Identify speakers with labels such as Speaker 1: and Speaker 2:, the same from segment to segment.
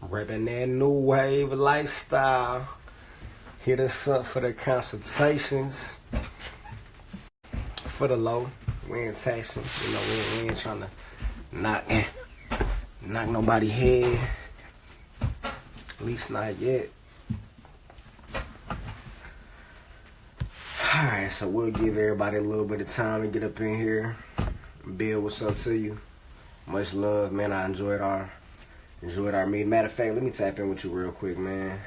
Speaker 1: Repping that new wave lifestyle. Hit us up for the consultations. For the low. We ain't taxing. You know, we ain't trying to knock nobody head. At least not yet. Alright, so we'll give everybody a little bit of time to get up in here. Bill, what's up to you? Much love, man. I enjoyed our meeting. Matter of fact, let me tap in with you real quick, man.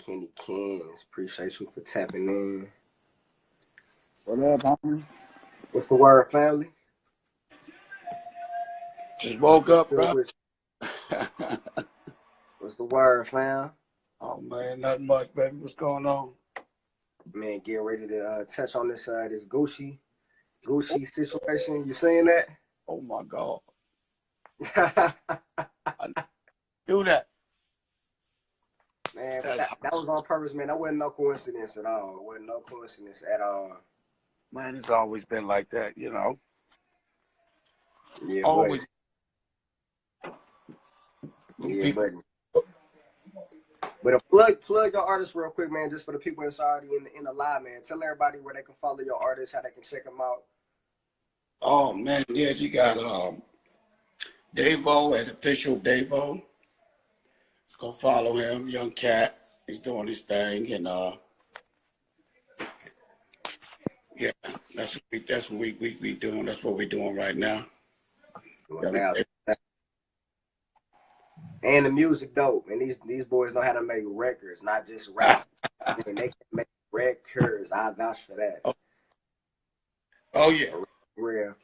Speaker 1: Kenny Kens, appreciate you for tapping in.
Speaker 2: What up, homie?
Speaker 1: What's the word, family?
Speaker 2: Just woke up, bro.
Speaker 1: What's the word, fam?
Speaker 2: Oh man, nothing much, baby. What's going on?
Speaker 1: Man, get ready to touch on this this Gucci situation. You saying that?
Speaker 2: Oh my God. Do that.
Speaker 1: Man, that was on purpose, man. That wasn't no coincidence at all. It wasn't no coincidence at all.
Speaker 2: Man, it's always been like that, you know.
Speaker 1: Yeah,
Speaker 2: always.
Speaker 1: Yeah, but plug your artists real quick, man, just for the people inside in the live, man. Tell everybody where they can follow your artists, how they can check them out.
Speaker 2: Oh man, yeah, you got Davo at official Davo. Go follow him, young cat. He's doing his thing, and yeah, that's what we doing. That's what we're doing right now.
Speaker 1: And the music dope, and these boys know how to make records, not just rap. I mean, they can make records. I vouch for that.
Speaker 2: Oh yeah,
Speaker 1: for real.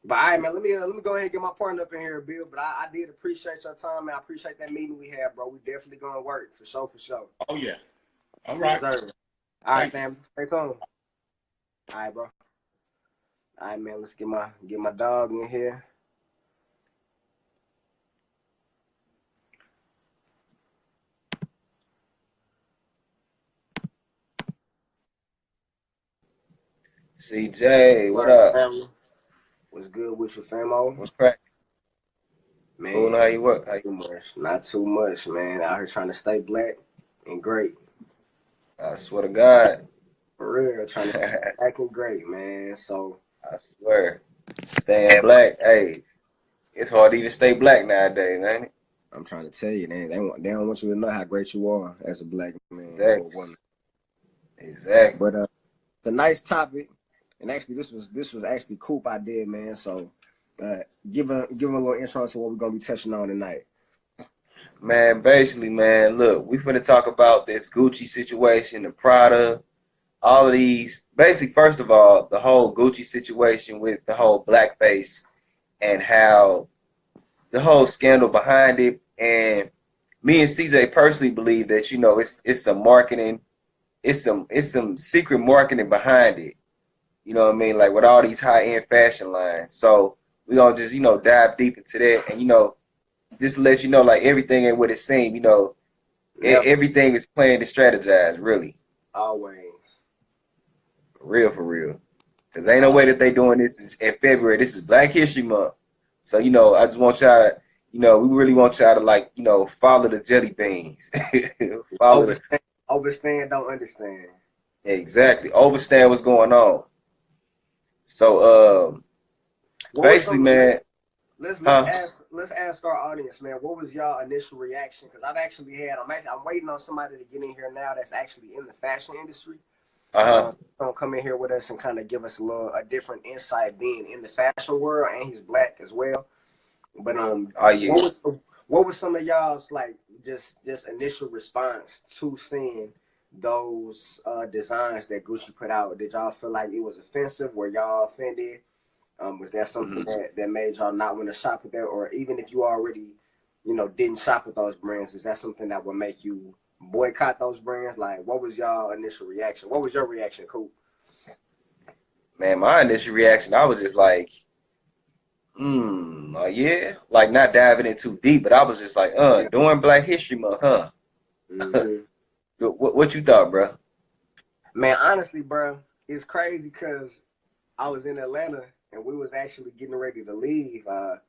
Speaker 1: But all right, man, let me go ahead and get my partner up in here, Bill. But I did appreciate your time, man. I appreciate that meeting we had, bro. We definitely gonna work for sure.
Speaker 2: Oh yeah. All right.
Speaker 1: All right, fam. Stay tuned. All right, bro. All right, man. Let's get my dog in here.
Speaker 3: CJ, what up?
Speaker 1: Family? What's good with your famo?
Speaker 3: What's cracking?
Speaker 1: Man,
Speaker 3: Cool, how you work?
Speaker 1: Not too much, man. Out here trying to stay black and great.
Speaker 3: I swear to God.
Speaker 1: For real, trying to stay black and great, man. So
Speaker 3: I swear, staying black, hey, it's hard to even stay black nowadays, ain't it?
Speaker 1: I'm trying to tell you, they don't want you to know how great you are as a black man
Speaker 3: Exactly.
Speaker 1: or woman.
Speaker 3: Exactly.
Speaker 1: But it's a nice topic, and actually, this was actually Coop I did, man. So give a little intro to what we're gonna be touching on tonight.
Speaker 3: Man, basically, man, look, we finna talk about this Gucci situation, the Prada, all of these. Basically, first of all, the whole Gucci situation with the whole blackface and how the whole scandal behind it. And me and CJ personally believe that, you know, it's some marketing, it's some secret marketing behind it. You know what I mean? Like with all these high-end fashion lines. So we're gonna just, you know, dive deep into that, and, you know, just let you know, like, everything ain't what it seems, you know. Everything is planned and strategized, really.
Speaker 1: Always.
Speaker 3: For real. Because ain't no way that they doing this in February. This is Black History Month. So, you know, I just want y'all to, you know, we really want y'all to, like, you know, follow the jelly beans.
Speaker 1: Overstand, don't understand.
Speaker 3: Exactly. Overstand what's going on. So, basically, man.
Speaker 1: Let's ask our audience, man. What was y'all initial reaction? Because I'm waiting on somebody to get in here now that's actually in the fashion industry. Gonna come in here with us and kind of give us a different insight, being in the fashion world, and he's black as well. But what was some of y'all's, like, just initial response to seeing those designs that Gucci put out? Did y'all feel like it was offensive? Were y'all offended? Was that something that made y'all not want to shop with that? Or even if you already, you know, didn't shop with those brands, is that something that would make you boycott those brands? Like, what was y'all initial reaction? What was your reaction, Coop?
Speaker 3: Man, my initial reaction, I was just like, yeah. Like, not diving in too deep, but I was just like, during Black History Month, huh?
Speaker 1: Mm-hmm.
Speaker 3: What you thought, bro?
Speaker 1: Man, honestly, bro, it's crazy because I was in Atlanta and we was actually getting ready to leave. I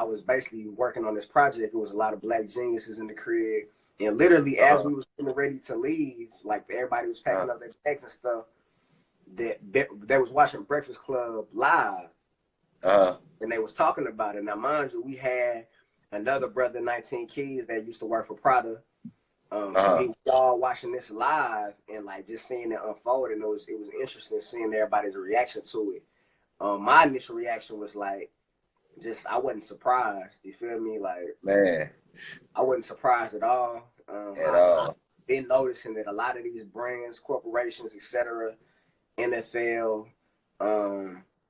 Speaker 1: was basically working on this project. It was a lot of black geniuses in the crib. And literally, as we was getting ready to leave, like everybody was packing up their bags and stuff, they was watching Breakfast Club live. And they was talking about it. Now, mind you, we had another brother, 19 Keys, that used to work for Prada. So he was all watching this live and like just seeing it unfold, and it was interesting seeing everybody's reaction to it. My initial reaction was like, I wasn't surprised. You feel me? Like,
Speaker 3: man,
Speaker 1: I wasn't surprised at all. I've been noticing that a lot of these brands, corporations, etc., NFL,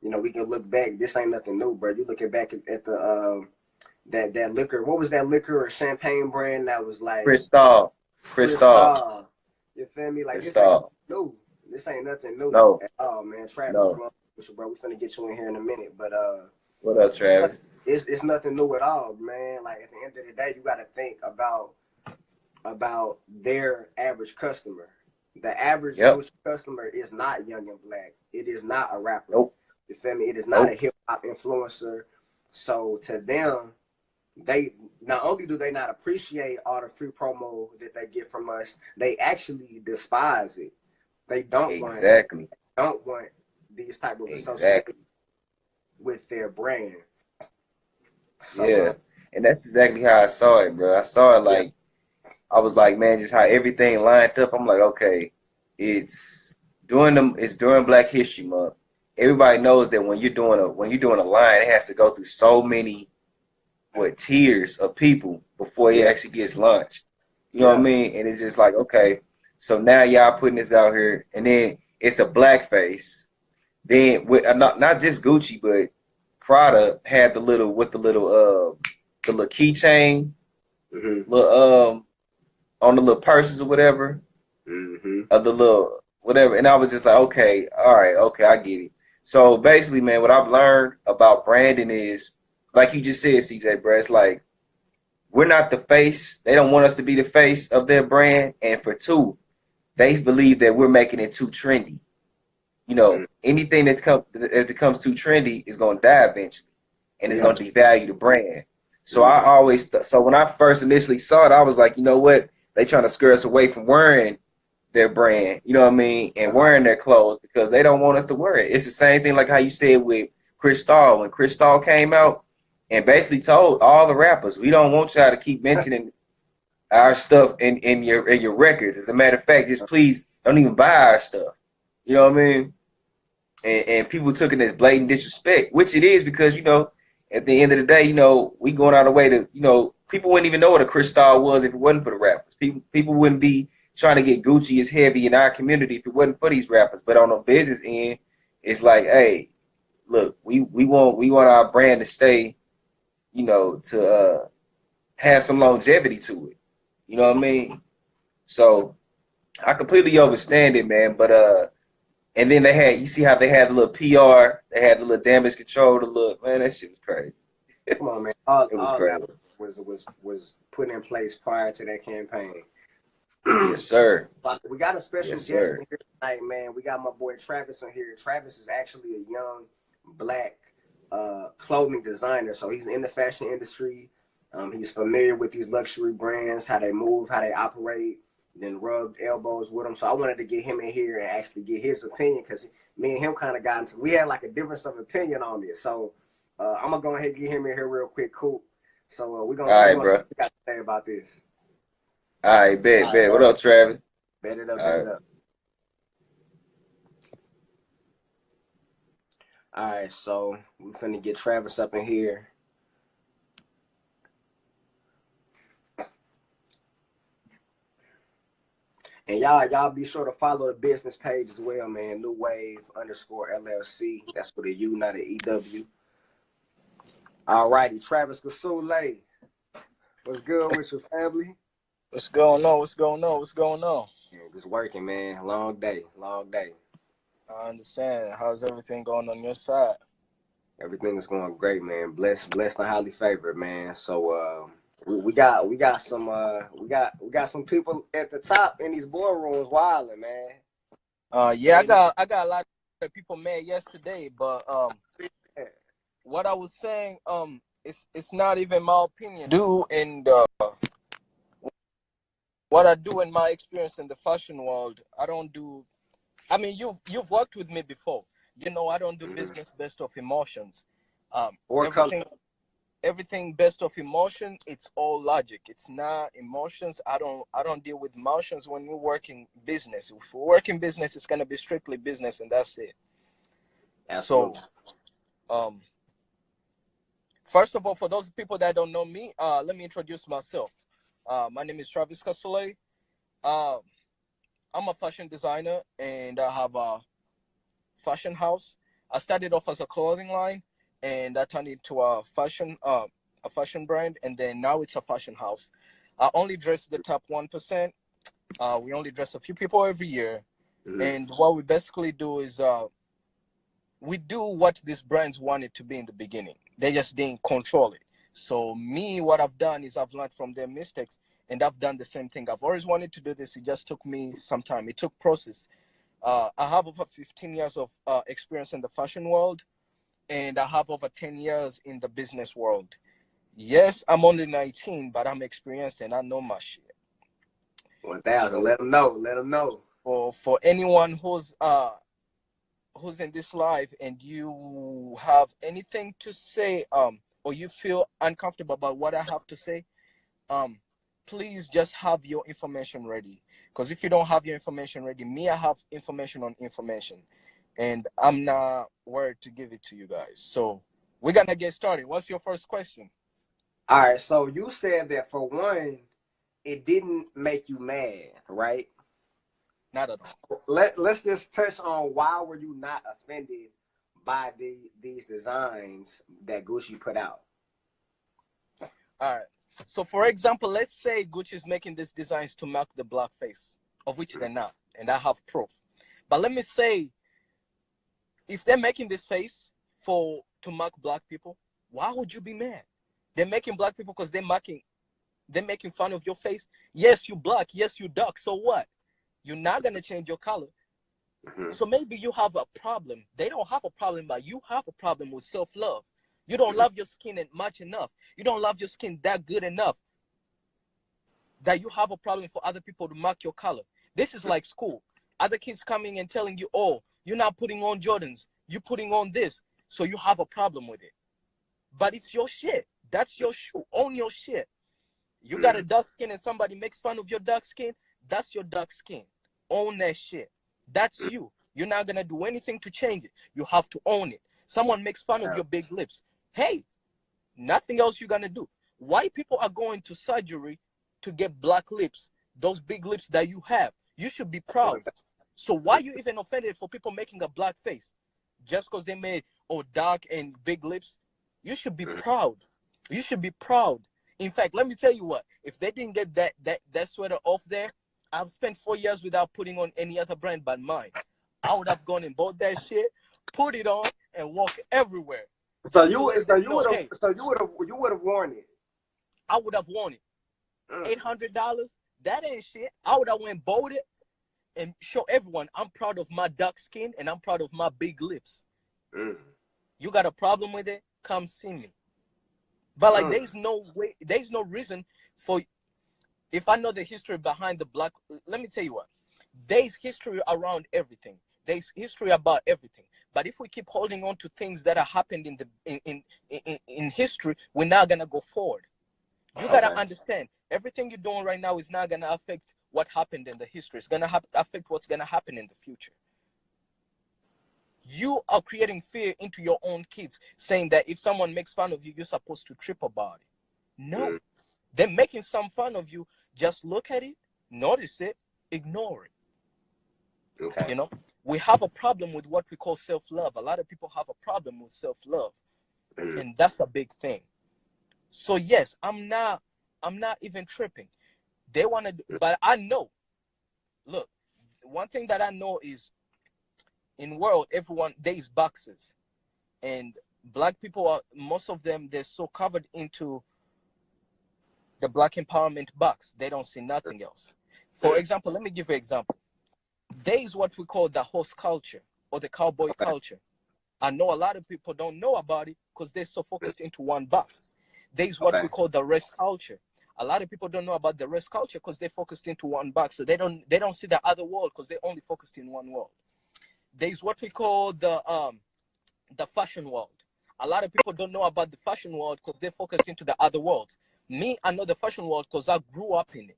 Speaker 1: you know, we can look back. This ain't nothing new, bro. You looking back at the that liquor. What was that liquor or champagne brand that was like
Speaker 3: Cristal.
Speaker 1: You feel me? Like
Speaker 3: Cristal.
Speaker 1: This ain't nothing new at all, man. Travis, bro, we finna get you in here in a minute, but
Speaker 3: what up, Travis?
Speaker 1: It's nothing new at all, man. Like at the end of the day, you got to think about their average customer. The average customer is not young and black. It is not a rapper. You feel me? It is not a hip hop influencer. So to them, they not only do they not appreciate all the free promo that they get from us, they actually despise it. They don't want these type of associations with their brand. So,
Speaker 3: and that's exactly how I saw it, bro. I saw it like I was like, man, just how everything lined up. I'm like, okay, it's during Black History Month. Everybody knows that when you're doing a line, it has to go through so many tiers of people before it actually gets launched. You know what I mean? And it's just like, okay, so now y'all putting this out here, and then it's a blackface. Then with not just Gucci, but Prada had the little keychain, little on the little purses or whatever, of the little whatever. And I was just like, okay, all right, okay, I get it. So basically, man, what I've learned about branding is, like you just said, CJ, bro, it's like we're not the face. They don't want us to be the face of their brand. And for two, they believe that we're making it too trendy. You know, anything that becomes too trendy is going to die eventually, and it's going to devalue the brand. So I always, so when I first initially saw it, I was like, you know what? They trying to scare us away from wearing their brand, you know what I mean, and wearing their clothes because they don't want us to wear it. It's the same thing like how you said with Cristal. When Cristal came out and basically told all the rappers, we don't want y'all to keep mentioning our stuff in your records. As a matter of fact, just please don't even buy our stuff. You know what I mean? And people took it as blatant disrespect, which it is because, you know, at the end of the day, you know, we going out of the way to, you know, people wouldn't even know what a Cristal was if it wasn't for the rappers. People wouldn't be trying to get Gucci as heavy in our community if it wasn't for these rappers. But on the business end, it's like, hey, look, we want our brand to stay, you know, to have some longevity to it. You know what I mean? So I completely understand it, man. But and then you see how they had the little PR, they had the little damage control, the little, man, that shit was crazy.
Speaker 1: Come on, man. All
Speaker 3: crazy.
Speaker 1: That was put in place prior to that campaign.
Speaker 3: Yes, sir.
Speaker 1: We got a special guest in here tonight, man. We got my boy Travis in here. Travis is actually a young black clothing designer, so he's in the fashion industry. He's familiar with these luxury brands, how they move, how they operate, then rubbed elbows with them. So I wanted to get him in here and actually get his opinion because me and him kind of we had like a difference of opinion on this. So I'm gonna go ahead and get him in here real quick, cool. So we're gonna see what we got to say about this.
Speaker 3: All right, bet. What up, Travis?
Speaker 1: Bet it up. All right, so we finna get Travis up in here. And y'all be sure to follow the business page as well, man. New Wave _ LLC. That's for the U, not the EW. All righty, Travis Kasule. What's good with your family?
Speaker 4: What's going on?
Speaker 1: Yeah, just working, man. Long day.
Speaker 4: I understand. How's everything going on your side?
Speaker 1: Everything is going great, man. Blessed and highly favored, man. So we got some people at the top in these boardrooms wilding, man.
Speaker 4: Yeah, I got a lot of people mad yesterday, but what I was saying, it's not even my opinion. And what I do in my experience in the fashion world, I don't do. I mean, you've worked with me before. You know, I don't do business based off emotions.
Speaker 1: Or color.
Speaker 4: Everything based off emotion, it's all logic. It's not emotions. I don't deal with emotions when we work in business. If we work in business, it's gonna be strictly business, and that's it.
Speaker 1: Absolutely.
Speaker 4: So, first of all, for those people that don't know me, let me introduce myself. My name is Travis Kasule. I'm a fashion designer, and I have a fashion house. I started off as a clothing line, and I turned it to a fashion brand, and then now it's a fashion house. I only dress the top 1%. We only dress a few people every year, and what we basically do is we do what these brands wanted to be in the beginning. They just didn't control it. So me, what I've done is I've learned from their mistakes, and I've done the same thing. I've always wanted to do this. It just took me some time. It took process. I have over 15 years of experience in the fashion world, and I have over 10 years in the business world. Yes, I'm only 19, but I'm experienced and I know my shit.
Speaker 1: 1,000. Let them know. Let them know.
Speaker 4: For anyone who's in this live and you have anything to say, or you feel uncomfortable about what I have to say, please just have your information ready. Because if you don't have your information ready, me, I have information on information, and I'm not worried to give it to you guys. So we're gonna get started. What's your first question?
Speaker 1: All right. So you said that for one, it didn't make you mad, right?
Speaker 4: Not at all.
Speaker 1: Let's just touch on why were you not offended by these designs that Gucci put out?
Speaker 4: All right. So, for example, let's say Gucci is making these designs to mark the blackface, of which they're not, and I have proof. But let me say, if they're making this face to mark black people, why would you be mad? They're making black people because they're making fun of your face. Yes, you black. Yes, you dark. So what? You're not gonna change your color. So maybe you have a problem. They don't have a problem, but you have a problem with self-love. You don't love your skin much enough. You don't love your skin that good enough that you have a problem for other people to mark your color. This is like school. Other kids coming and telling you, oh, you're not putting on Jordans. You're putting on this. So you have a problem with it. But it's your shit. That's your shoe. Own your shit. You got a dark skin and somebody makes fun of your dark skin. That's your dark skin. Own that shit. That's you. You're not going to do anything to change it. You have to own it. Someone makes fun of your big lips. Hey, nothing else you're going to do. White people are going to surgery to get black lips, those big lips that you have. You should be proud. So why are you even offended for people making a black face? Just because they made dark and big lips? You should be proud. You should be proud. In fact, let me tell you what. If they didn't get that sweater off there, I've spent 4 years without putting on any other brand but mine. I would have gone and bought that shit, put it on, and walk everywhere.
Speaker 1: So you would have worn it.
Speaker 4: I would have worn it. $800. That ain't shit. I would have went bought it and show everyone I'm proud of my dark skin and I'm proud of my big lips. You got a problem with it? Come see me. But like, there's no way, there's no reason for. If I know the history behind the black, let me tell you what. There's history around everything. There's history about everything. But if we keep holding on to things that have happened in history, we're not gonna go forward. You gotta understand, everything you're doing right now is not gonna affect what happened in the history. It's gonna affect what's gonna happen in the future. You are creating fear into your own kids, saying that if someone makes fun of you, you're supposed to trip about it. No, they're making some fun of you. Just look at it, notice it, ignore it.
Speaker 1: Okay.
Speaker 4: You know, we have a problem with what we call self-love. A lot of people have a problem with self-love, and that's a big thing. So yes, I'm not even tripping. They want to, but I know. Look, one thing that I know is, in world, everyone there's boxes, and black people are, most of them, they're so covered into the black empowerment box, they don't see nothing else. For example, let me give you an example. There is what we call the horse culture or the cowboy culture. I know a lot of people don't know about it because they're so focused into one box. There is what we call the race culture. A lot of people don't know about the race culture because they're focused into one box. So they don't see the other world because they're only focused in one world. There is what we call the fashion world. A lot of people don't know about the fashion world because they're focused into the other worlds. Me, I know the fashion world because I grew up in it.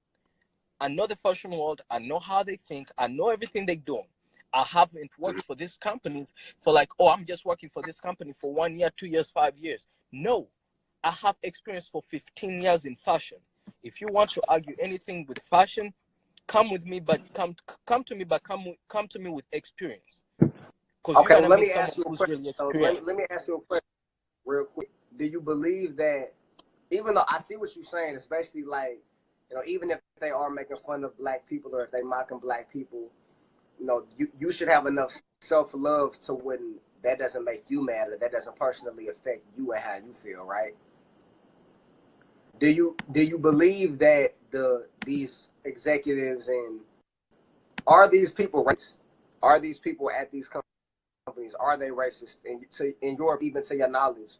Speaker 4: I know the fashion world. I know how they think. I know everything they're doing. I haven't worked for these companies for like, oh, I'm just working for this company for 1 year, 2 years, 5 years. No, I have experience for 15 years in fashion. If you want to argue anything with fashion, come with me, but come to me, but come to me with experience. Because
Speaker 1: okay,
Speaker 4: you're
Speaker 1: well,
Speaker 4: gonna meet someone who's really experienced.
Speaker 1: let me ask you a question real quick. Do you believe that, even though I see what you're saying, it's basically like, you know, even if they are making fun of black people or if they mocking black people, you know, you should have enough self-love to when that doesn't make you mad or that doesn't personally affect you and how you feel, right? Do you believe that these executives and are these people racist? Are these people at these companies, are they racist? And even to your knowledge,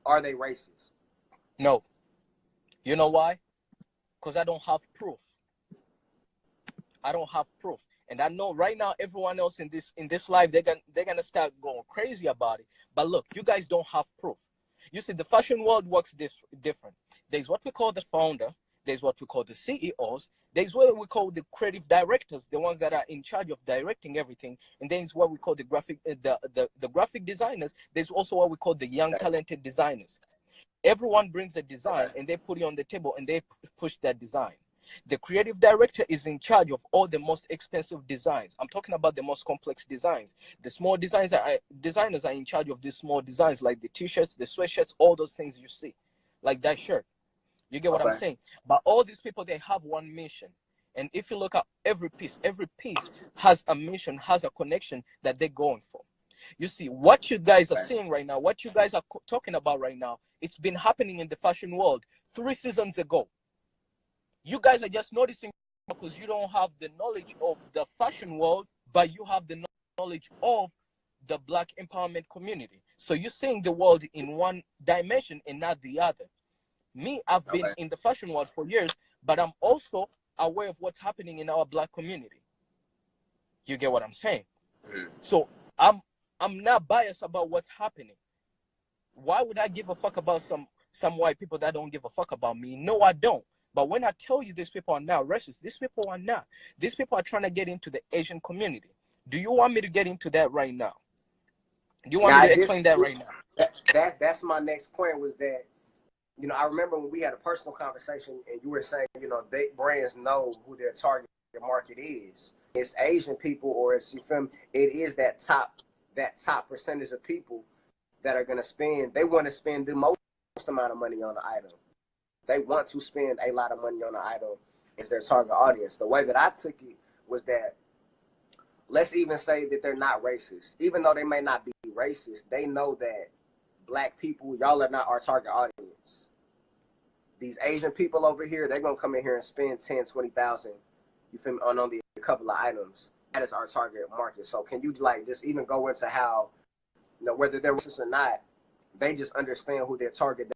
Speaker 1: are they racist?
Speaker 4: No. You know why? Because I don't have proof. I don't have proof. And I know right now everyone else in this live, they're gonna start going crazy about it. But look, you guys don't have proof. You see, the fashion world works different. There's what we call the founder, there's what we call the CEOs, there's what we call the creative directors, the ones that are in charge of directing everything, and there's what we call the graphic designers. There's also what we call the young talented designers. Everyone brings a design and they put it on the table and they push that design. The creative director is in charge of all the most expensive designs. I'm talking about the most complex designs. The small designers are in charge of these small designs, like the t-shirts, the sweatshirts, all those things you see, like that shirt. You get what I'm saying? But all these people, they have one mission. And if you look at every piece has a mission, has a connection that they're going for. You see, what you guys are seeing right now, what you guys are talking about right now, it's been happening in the fashion world 3 seasons ago. You guys are just noticing because you don't have the knowledge of the fashion world, but you have the knowledge of the Black empowerment community. So you're seeing the world in one dimension and not the other. Me, I've been in the fashion world for years, but I'm also aware of what's happening in our Black community. You get what I'm saying? So I'm not biased about what's happening. Why would I give a fuck about some white people that don't give a fuck about me? No, I don't. But when I tell you these people are not racist, these people are not. These people are trying to get into the Asian community. Do you want me to get into that right now? Do you want me to explain that right now?
Speaker 1: That's my next point, was that, you know, I remember when we had a personal conversation and you were saying, you know, brands know who their target market is. It's Asian people, or it's, you feel me, it is that top percentage of people that are going to spend. They want to spend the most amount of money on the item. They want to spend a lot of money on the item as their target audience. The way that I took it was that, let's even say that they're not racist. Even though they may not be racist, they know that Black people, y'all are not our target audience. These Asian people over here, they're going to come in here and spend 10, 20,000, you feel me, on only a couple of items. That is our target market. So can you like just even go into how, you know, whether they're racist or not, they just understand who their target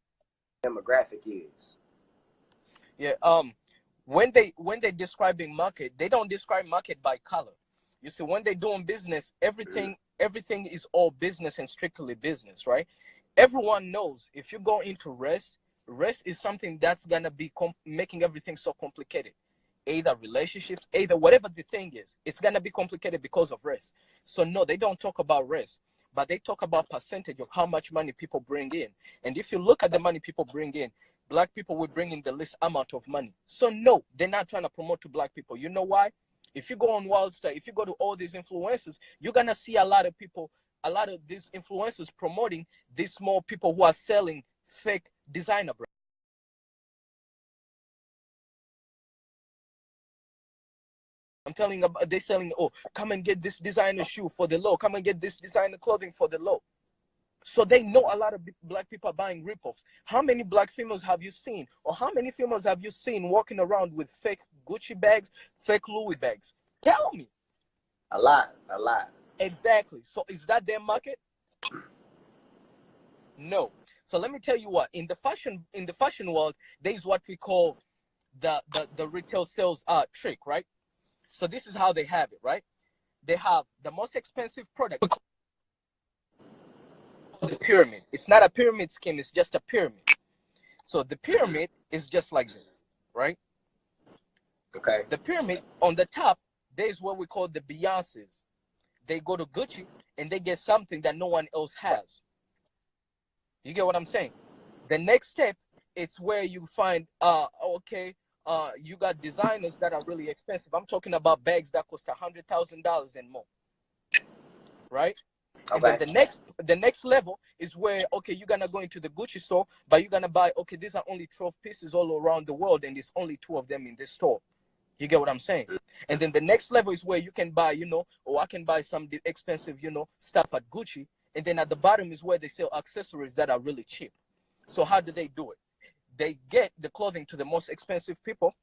Speaker 1: demographic is.
Speaker 4: Yeah. When they describing market, they don't describe market by color. You see, when they're doing business, everything is all business and strictly business, right? Everyone knows if you go into race is something that's gonna be making everything so complicated. Either relationships, either whatever the thing is, it's gonna be complicated because of race. So no, they don't talk about race, but they talk about percentage of how much money people bring in. And if you look at the money people bring in, Black people will bring in the least amount of money. So no, they're not trying to promote to Black people. You know why? If you go on Wildstar, if you go to all these influencers, you're gonna see a lot of people, a lot of these influencers promoting these small people who are selling fake designer brands. I'm telling about, they're selling, oh, come and get this designer shoe for the low, come and get this designer clothing for the low. So they know a lot of Black people are buying ripoffs. How many Black females have you seen, or how many females have you seen walking around with fake Gucci bags, fake Louis bags? Tell me.
Speaker 1: A lot.
Speaker 4: Exactly. So is that their market? No. So let me tell you what, in the fashion world, there's what we call the retail sales trick, right? So this is how they have it, right? They have the most expensive product, the pyramid. It's not a pyramid scheme, it's just a pyramid. So the pyramid is just like this, right?
Speaker 1: Okay.
Speaker 4: The pyramid on the top, there's what we call the Beyoncés. They go to Gucci and they get something that no one else has. You get what I'm saying? The next step, it's where you find, okay, you got designers that are really expensive. I'm talking about bags that cost $100,000 and more, right?
Speaker 1: Okay.
Speaker 4: And then the next level is where, okay, you're gonna go into the Gucci store, but you're gonna buy, okay, these are only 12 pieces all around the world, and there's only 2 of them in this store. You get what I'm saying? And then the next level is where you can buy, I can buy some expensive, stuff at Gucci. And then at the bottom is where they sell accessories that are really cheap. So how do they do it? They get the clothing to the most expensive people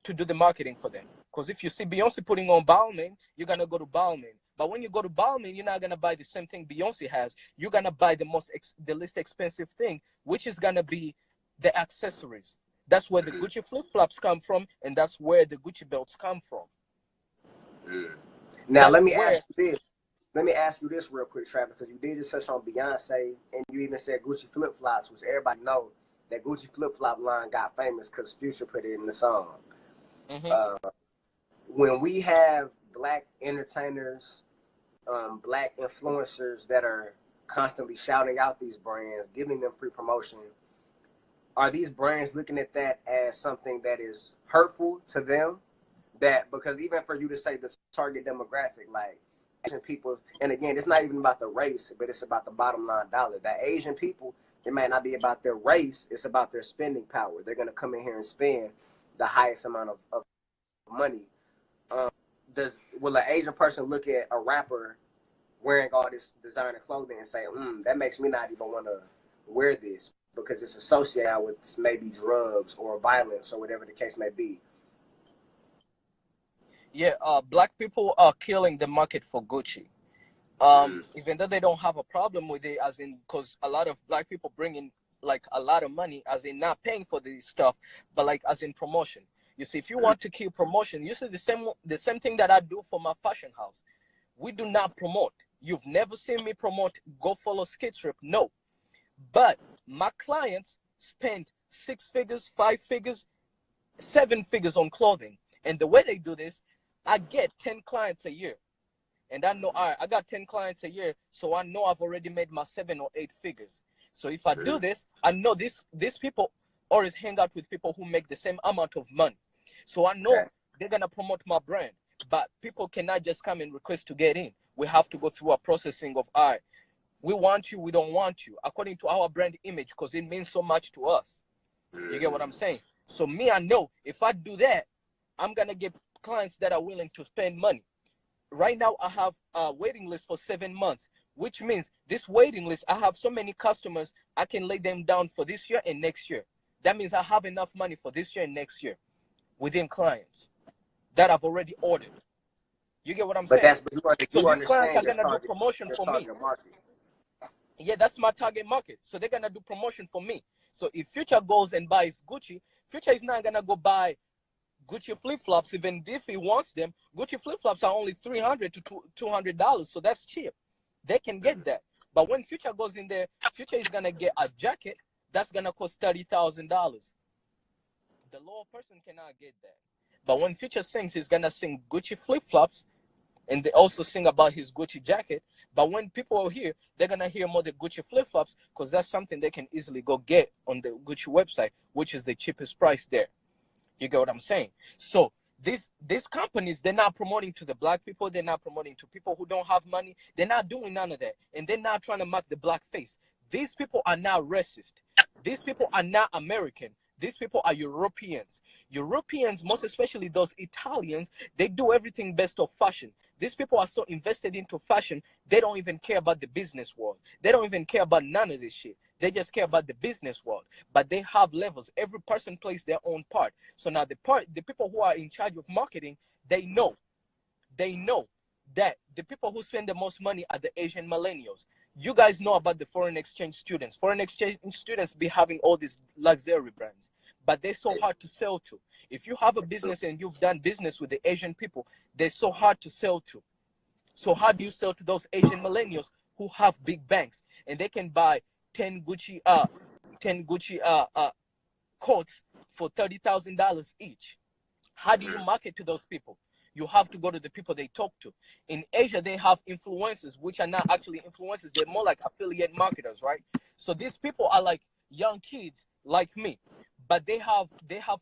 Speaker 4: to do the marketing for them. Because if you see Beyonce putting on Balmain, you're going to go to Balmain. But when you go to Balmain, you're not going to buy the same thing Beyonce has. You're going to buy the least expensive thing, which is going to be the accessories. That's where the Gucci flip-flops come from, and that's where the Gucci belts come from.
Speaker 1: Now, let me ask you this real quick, Travis, because you did just touch on Beyonce, and you even said Gucci flip-flops, which everybody know that Gucci flip-flop line got famous because Future put it in the song. When we have black entertainers, black influencers that are constantly shouting out these brands, giving them free promotion, are these brands looking at that as something that is hurtful to them? That because even for you to say the target demographic, like Asian people, and again, it's not even about the race, but it's about the bottom line dollar. That Asian people, it might not be about their race, it's about their spending power. They're going to come in here and spend the highest amount of money. Will an Asian person look at a rapper wearing all this designer clothing and say, that makes me not even want to wear this because it's associated with maybe drugs or violence or whatever the case may be?
Speaker 4: Yeah, black people are killing the market for Gucci. Even though they don't have a problem with it, as in, because a lot of black people bring in like a lot of money, as in not paying for this stuff, but like as in promotion. You see, if you want to keep promotion, you see the same thing that I do for my fashion house. We do not promote. You've never seen me promote Go Follow Skate Strip, no. But my clients spend 6 figures, 5 figures, 7 figures on clothing. And the way they do this, I get 10 clients a year. And I know, all right, I got 10 clients a year, so I know I've already made my 7 or 8 figures. So if I do this, I know these people always hang out with people who make the same amount of money. So I know they're going to promote my brand. But people cannot just come and request to get in. We have to go through a processing of, all right, we want you, we don't want you, according to our brand image, because it means so much to us. You get what I'm saying? So me, I know if I do that, I'm going to get clients that are willing to spend money. Right now, I have a waiting list for 7 months, which means this waiting list, I have so many customers, I can lay them down for this year and next year. That means I have enough money for this year and next year within clients that I've already ordered. You get what I'm saying? So these clients are going to do promotion for me. Yeah, that's my target market. So they're going to do promotion for me. So if Future goes and buys Gucci, Future is not going to go buy Gucci flip-flops, even if he wants them. Gucci flip-flops are only $300 to $200, so that's cheap. They can get that. But when Future goes in there, Future is going to get a jacket that's going to cost $30,000. The lower person cannot get that. But when Future sings, he's going to sing Gucci flip-flops, and they also sing about his Gucci jacket. But when people are here, they're going to hear more the Gucci flip-flops because that's something they can easily go get on the Gucci website, which is the cheapest price there. You get what I'm saying? So these companies, they're not promoting to the black people. They're not promoting to people who don't have money. They're not doing none of that. And they're not trying to mark the black face. These people are not racist. These people are not American. These people are Europeans. Europeans, most especially those Italians, they do everything based on fashion. These people are so invested into fashion, they don't even care about the business world. They don't even care about none of this shit. They just care about the business world. But they have levels. Every person plays their own part. So now the people who are in charge of marketing, they know that the people who spend the most money are the Asian millennials. You guys know about the foreign exchange students. Foreign exchange students be having all these luxury brands, but they're so hard to sell to. If you have a business and you've done business with the Asian people, they're so hard to sell to. So how do you sell to those Asian millennials who have big banks and they can buy 10 Gucci coats for $30,000 each? How do you market to those people? You have to go to the people they talk to. In Asia, they have influencers, which are not actually influencers. They're more like affiliate marketers, right? So these people are like young kids like me, but they have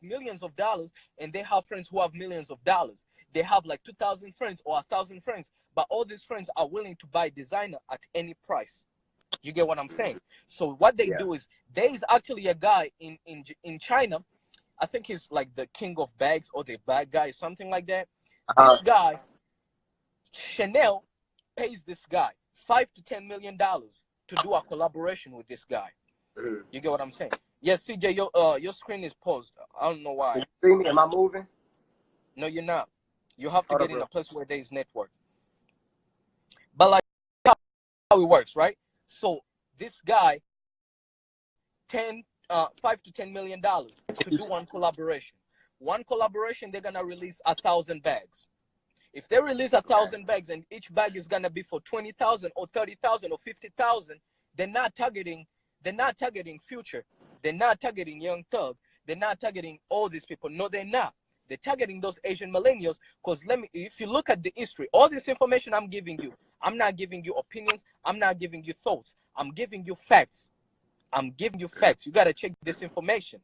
Speaker 4: millions of dollars, and they have friends who have millions of dollars. They have like 2,000 friends or 1,000 friends, but all these friends are willing to buy designer at any price. You get what I'm saying? So what they do is, there is actually a guy in China. I think he's like the king of bags or the bag guy, something like that. This guy, Chanel, pays this guy $5 to $10 million to do a collaboration with this guy. You get what I'm saying? Yes, CJ, your screen is paused. I don't know why.
Speaker 1: You see me? Am I moving?
Speaker 4: No, you're not. You have to get in a place where there is network. But like how it works, right? So this guy, $5 to $10 million to do one collaboration. One collaboration, they're gonna release 1,000 bags. If they release 1,000 bags and each bag is gonna be for 20,000 or 30,000 or 50,000, they're not targeting Future. They're not targeting Young Thug. They're not targeting all these people. No, they're not. They're targeting those Asian millennials. Because if you look at the history, all this information I'm giving you, I'm not giving you opinions. I'm not giving you thoughts. I'm giving you facts. I'm giving you facts. You got to check this information.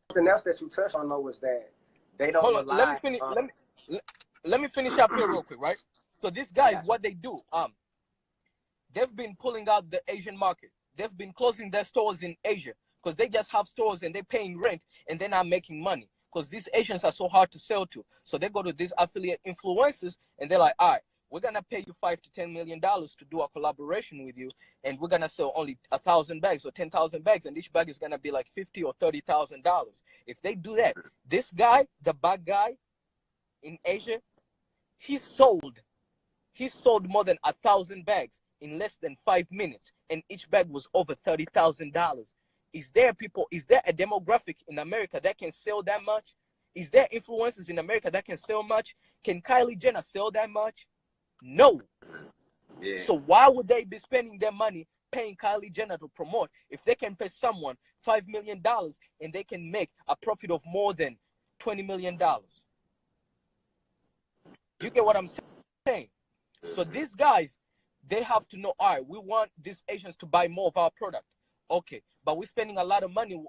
Speaker 1: Something else that you touched on, though, was that they don't rely.
Speaker 4: Let me finish. Let me finish up here real quick, right? So these guys, what they do, they've been pulling out the Asian market. They've been closing their stores in Asia because they just have stores and they're paying rent and they're not making money because these Asians are so hard to sell to. So they go to these affiliate influencers and they're like, all right, we're gonna pay you $5 to $10 million to do a collaboration with you, and we're gonna sell only 1,000 bags or 10,000 bags, and each bag is gonna be like $50,000 or $30,000. If they do that, this guy, the bag guy in Asia, he sold more than 1,000 bags in less than 5 minutes, and each bag was over $30,000. Is there a demographic in America that can sell that much? Is there influencers in America that can sell much? Can Kylie Jenner sell that much? No. Yeah. So why would they be spending their money paying Kylie Jenner to promote if they can pay someone $5 million and they can make a profit of more than $20 million? You get what I'm saying? So these guys, they have to know, all right, we want these Asians to buy more of our product. Okay, but we're spending a lot of money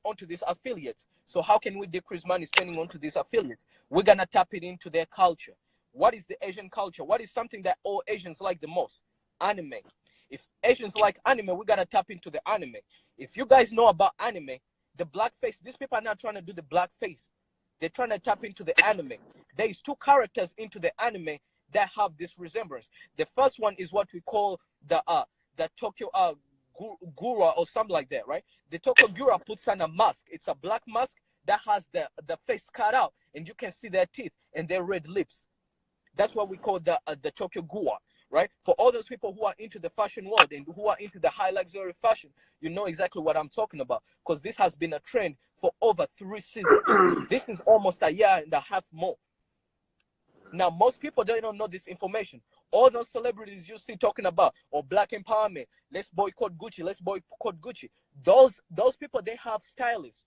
Speaker 4: onto these affiliates. So how can we decrease money spending onto these affiliates? We're going to tap it into their culture. What is the Asian culture? What is something that all Asians like the most? Anime. If Asians like anime, we got to tap into the anime. If you guys know about anime, the blackface, these people are not trying to do the blackface. They're trying to tap into the anime. There is two characters into the anime that have this resemblance. The first one is what we call the Tokyo Gura or something like that, right? The Tokyo Gura puts on a mask. It's a black mask that has the face cut out, and you can see their teeth and their red lips. That's what we call the Tokyo Gura, right? For all those people who are into the fashion world and who are into the high luxury fashion, you know exactly what I'm talking about, because this has been a trend for over 3 seasons. This is almost a year and a half more. Now, most people, they don't know this information. All those celebrities you see talking about, or black empowerment, let's boycott Gucci, let's boycott Gucci. Those people, they have stylists.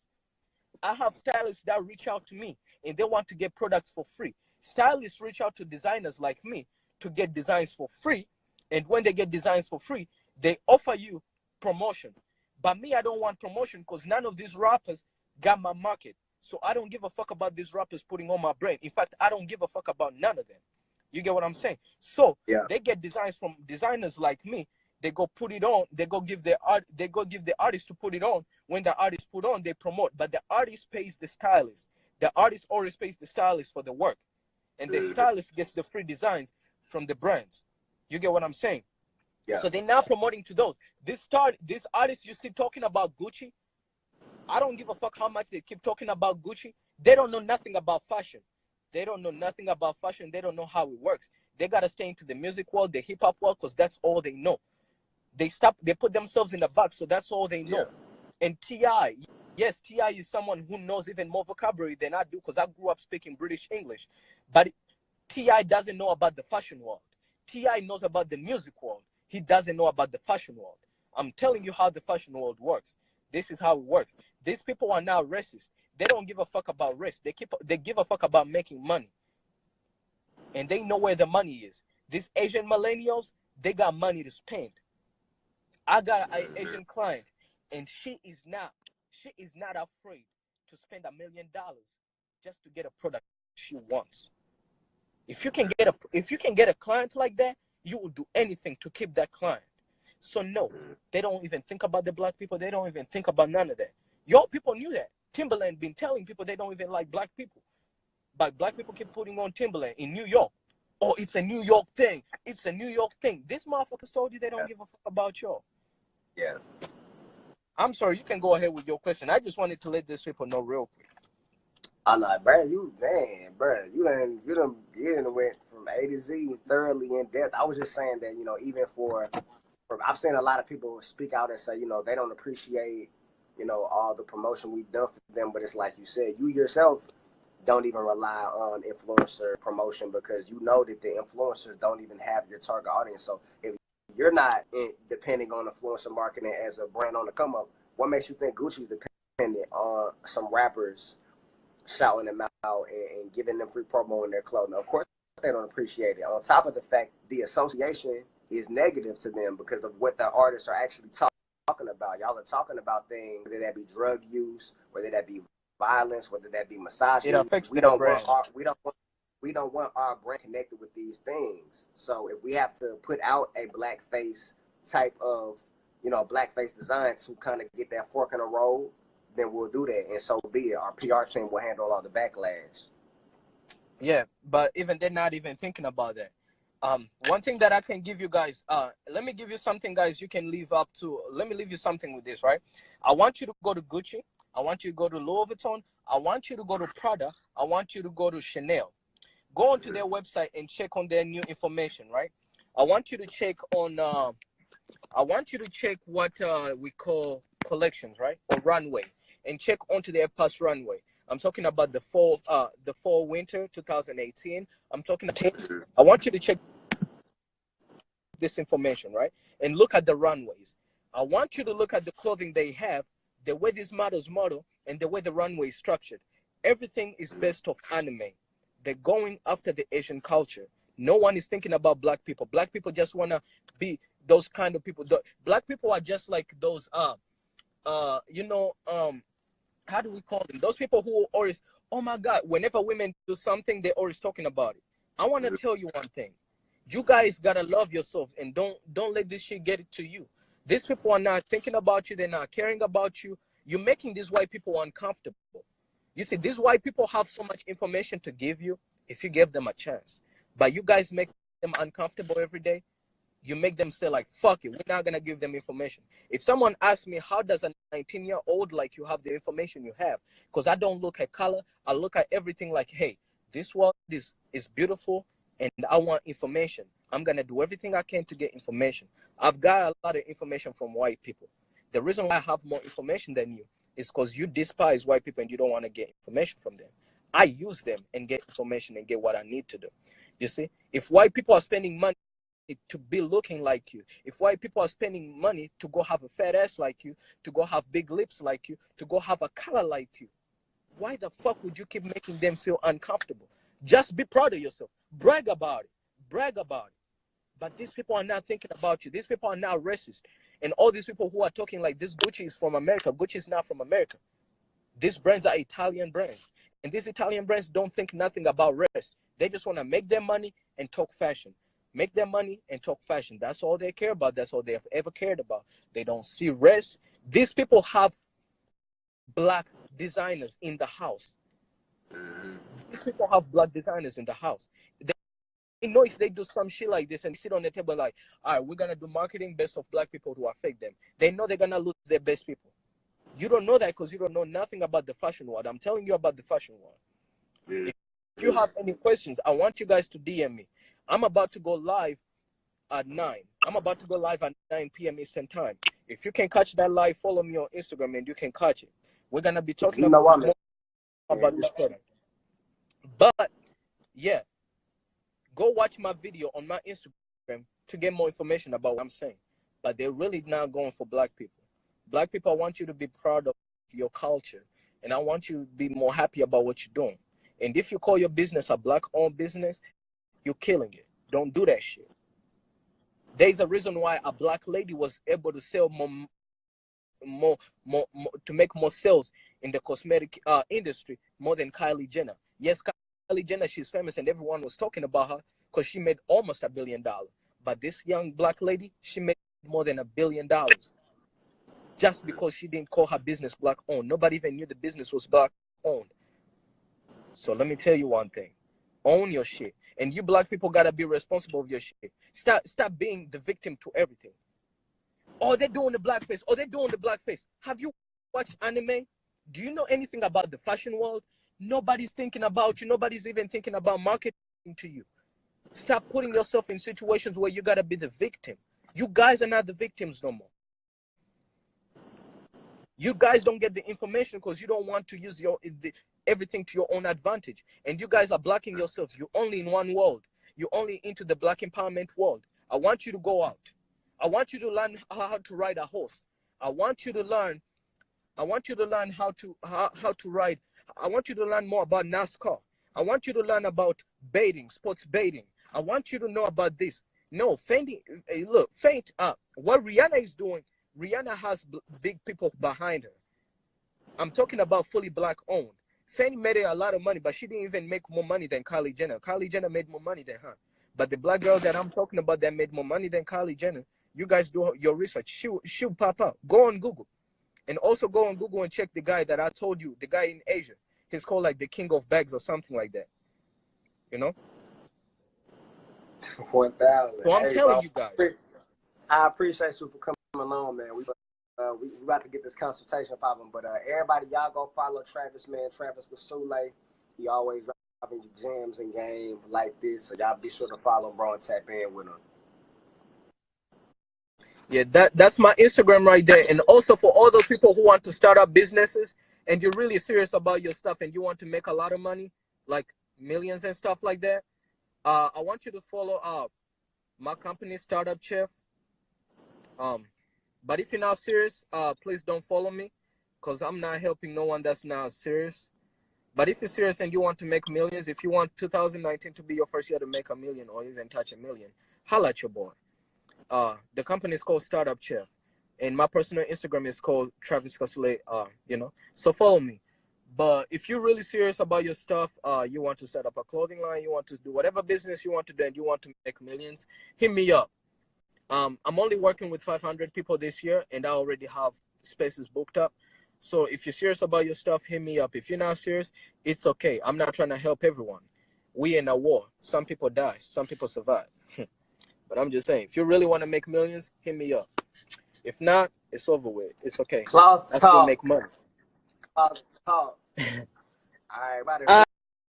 Speaker 4: I have stylists that reach out to me, and they want to get products for free. Stylists reach out to designers like me to get designs for free, and when they get designs for free, they offer you promotion. But me, I don't want promotion because none of these rappers got my market. So I don't give a fuck about these rappers putting on my brand. In fact, I don't give a fuck about none of them. You get what I'm saying? So they get designs from designers like me. They go put it on. They go give the artist to put it on. When the artist put on, they promote. But the artist pays the stylist. The artist always pays the stylist for the work, and the stylist gets the free designs from the brands. You get what I'm saying? Yeah. So they're now promoting to those. This artist you see talking about Gucci, I don't give a fuck how much they keep talking about Gucci. They don't know nothing about fashion. They don't know nothing about fashion. They don't know how it works. They got to stay into the music world, the hip-hop world, because that's all they know. They put themselves in the box, so that's all they know. And T.I., yes, T.I. is someone who knows even more vocabulary than I do, because I grew up speaking British English. But T.I. doesn't know about the fashion world. T.I. knows about the music world. He doesn't know about the fashion world. I'm telling you how the fashion world works. This is how it works. These people are now racist. They don't give a fuck about race. They give a fuck about making money. And they know where the money is. These Asian millennials, they got money to spend. I got an Asian client, and she is not afraid to spend $1 million just to get a product she wants. If you can get a client like that, you will do anything to keep that client. So no, they don't even think about the black people. They don't even think about none of that. Your people knew that. Timberland been telling people they don't even like black people. But black people keep putting on Timberland in New York. Oh, it's a New York thing. It's a New York thing. These motherfuckers told you they don't give a fuck about y'all.
Speaker 1: Yeah.
Speaker 4: I'm sorry, you can go ahead with your question. I just wanted to let these people know real quick.
Speaker 1: I'm like, bro, you done went from A to Z thoroughly in depth. I was just saying that, you know, even I've seen a lot of people speak out and say, you know, they don't appreciate, you know, all the promotion we've done for them. But it's like you said, you yourself don't even rely on influencer promotion because you know that the influencers don't even have your target audience. So if you're not depending on influencer marketing as a brand on the come up, what makes you think Gucci's dependent on some rappers shouting them out and giving them free promo in their clothing? Of course, they don't appreciate it. On top of the fact, the association is negative to them because of what the artists are actually talking about. Y'all are talking about things, whether that be drug use, whether that be violence, whether that be misogyny.
Speaker 4: It affects their brand.
Speaker 1: We don't want our brand connected with these things. So if we have to put out a blackface type of, you know, blackface design to kind of get that fork in the road, then we'll do that, and so be it. Our PR team will handle all the backlash.
Speaker 4: Yeah, but even they're not even thinking about that. One thing that I can give you guys, let me give you something, guys, you can live up to. Let me leave you something with this, right? I want you to go to Gucci. I want you to go to Louis Vuitton. I want you to go to Prada. I want you to go to Chanel. Go onto their website and check on their new information, right? I want you to check on, what we call collections, right? Or runway. And check onto their past runway. I'm talking about the fall winter 2018. I want you to check this information, right? And look at the runways. I want you to look at the clothing they have, the way these models model, and the way the runway is structured. Everything is based off anime. They're going after the Asian culture. No one is thinking about black people. Black people just want to be those kind of people. Black people are just like those, how do we call them? Those people who always, oh my God, whenever women do something, they're always talking about it. I want to tell you one thing. You guys got to love yourself and don't let this shit get it to you. These people are not thinking about you. They're not caring about you. You're making these white people uncomfortable. You see, these white people have so much information to give you if you give them a chance. But you guys make them uncomfortable every day. You make them say like, fuck it, we're not going to give them information. If someone asks me, how does a 19-year-old like you have the information you have? Because I don't look at color. I look at everything like, hey, this world is beautiful and I want information. I'm going to do everything I can to get information. I've got a lot of information from white people. The reason why I have more information than you is because you despise white people and you don't want to get information from them. I use them and get information and get what I need to do. You see, if white people are spending money to be looking like you, if white people are spending money to go have a fat ass like you, to go have big lips like you, to go have a color like you, why the fuck would you keep making them feel uncomfortable? Just be proud of yourself. Brag about it. Brag about it. But these people are not thinking about you. These people are not racist. And all these people who are talking like this Gucci is from America. Gucci is not from America. These brands are Italian brands. And these Italian brands don't think nothing about race. They just want to make their money and talk fashion. Make their money and talk fashion. That's all they care about. That's all they have ever cared about. They don't see race. These people have black designers in the house. These people have black designers in the house. They know if they do some shit like this and sit on the table like, all right, we're going to do marketing based off black people to affect them. They know they're going to lose their best people. You don't know that because you don't know nothing about the fashion world. I'm telling you about the fashion world. If if you have any questions, I want you guys to DM me. I'm about to go live at 9. I'm about to go live at 9 p.m. Eastern time. If you can catch that live, follow me on Instagram and you can catch it. We're gonna be talking about this product. But yeah, go watch my video on my Instagram to get more information about what I'm saying. But they're really not going for black people. Black people, I want you to be proud of your culture, and I want you to be more happy about what you're doing. And if you call your business a black-owned business, you're killing it. Don't do that shit. There's a reason why a black lady was able to sell more to make more sales in the cosmetic industry more than Kylie Jenner. Yes, Kylie Jenner, she's famous and everyone was talking about her because she made almost $1 billion. But this young black lady, she made more than $1 billion just because she didn't call her business black owned. Nobody even knew the business was black owned. So let me tell you one thing: own your shit. And you black people gotta be responsible of your shit. Stop being the victim to everything. Oh, they're doing the blackface. Oh, they're doing the blackface. Have you watched anime? Do you know anything about the fashion world? Nobody's thinking about you. Nobody's even thinking about marketing to you. Stop putting yourself in situations where you gotta be the victim. You guys are not the victims no more. You guys don't get the information because you don't want to use everything to your own advantage. And you guys are blocking yourselves. You're only in one world. You're only into the black empowerment world. I want you to go out. I want you to learn how to ride a horse. I want you to learn how to ride. I want you to learn more about NASCAR. I want you to learn about baiting, sports baiting. I want you to know about this. No, fainting. Look, what Rihanna is doing, Rihanna has big people behind her. I'm talking about fully black owned. Fanny made a lot of money, but she didn't even make more money than Kylie Jenner. Kylie Jenner made more money than her. But the black girl that I'm talking about that made more money than Kylie Jenner, you guys do your research. She'll pop up. Go on Google. And also go on Google and check the guy that I told you, the guy in Asia. He's called like the king of bags or something like that. You know?
Speaker 1: 1,000.
Speaker 4: So I'm telling you guys.
Speaker 1: I appreciate you for coming on, man. We about to get this consultation popping, but everybody, y'all go follow Travis, man. Travis Kasule. He always dropping gems and games like this, so y'all be sure to follow bro and tap in with him.
Speaker 4: Yeah, that's my Instagram right there. And also for all those people who want to start up businesses and you're really serious about your stuff and you want to make a lot of money, like millions and stuff like that, I want you to follow my company, Startup Chef. But if you're not serious, please don't follow me because I'm not helping no one that's not serious. But if you're serious and you want to make millions, if you want 2019 to be your first year to make $1 million or even touch $1 million, holla at your boy. The company is called Startup Chef, and my personal Instagram is called Travis Kasule. So follow me. But if you're really serious about your stuff, you want to set up a clothing line, you want to do whatever business you want to do, and you want to make millions, hit me up. I'm only working with 500 people this year, and I already have spaces booked up. So if you're serious about your stuff, hit me up. If you're not serious, it's okay. I'm not trying to help everyone. We in a war. Some people die. Some people survive. But I'm just saying, if you really want to make millions, hit me up. If not, it's over with. It's okay.
Speaker 1: Cloth
Speaker 4: I
Speaker 1: talk.
Speaker 4: still make money.
Speaker 1: Cloth talk. All right,